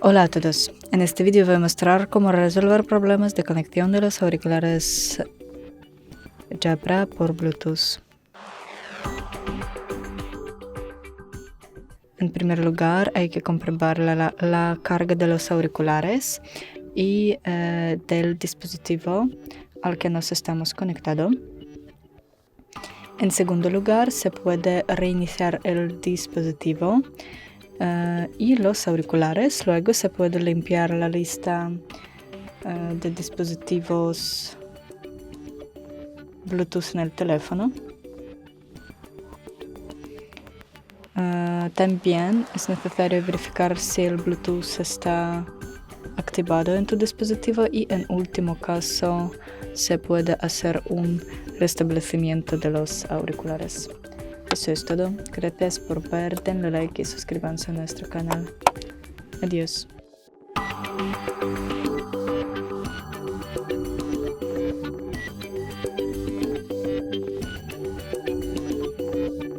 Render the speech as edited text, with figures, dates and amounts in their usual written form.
Hola a todos, en este vídeo voy a mostrar cómo resolver problemas de conexión de los auriculares Jabra por Bluetooth. En primer lugar hay que comprobar la carga de los auriculares y del dispositivo al que nos estamos conectados. En segundo lugar se puede reiniciar el dispositivo y los auriculares. Luego se puede limpiar la lista de dispositivos Bluetooth en el teléfono. También es necesario verificar si el Bluetooth está activado en tu dispositivo y en último caso se puede hacer un restablecimiento de los auriculares. Eso es todo. Gracias por ver, denle like y suscríbanse a nuestro canal. Adiós.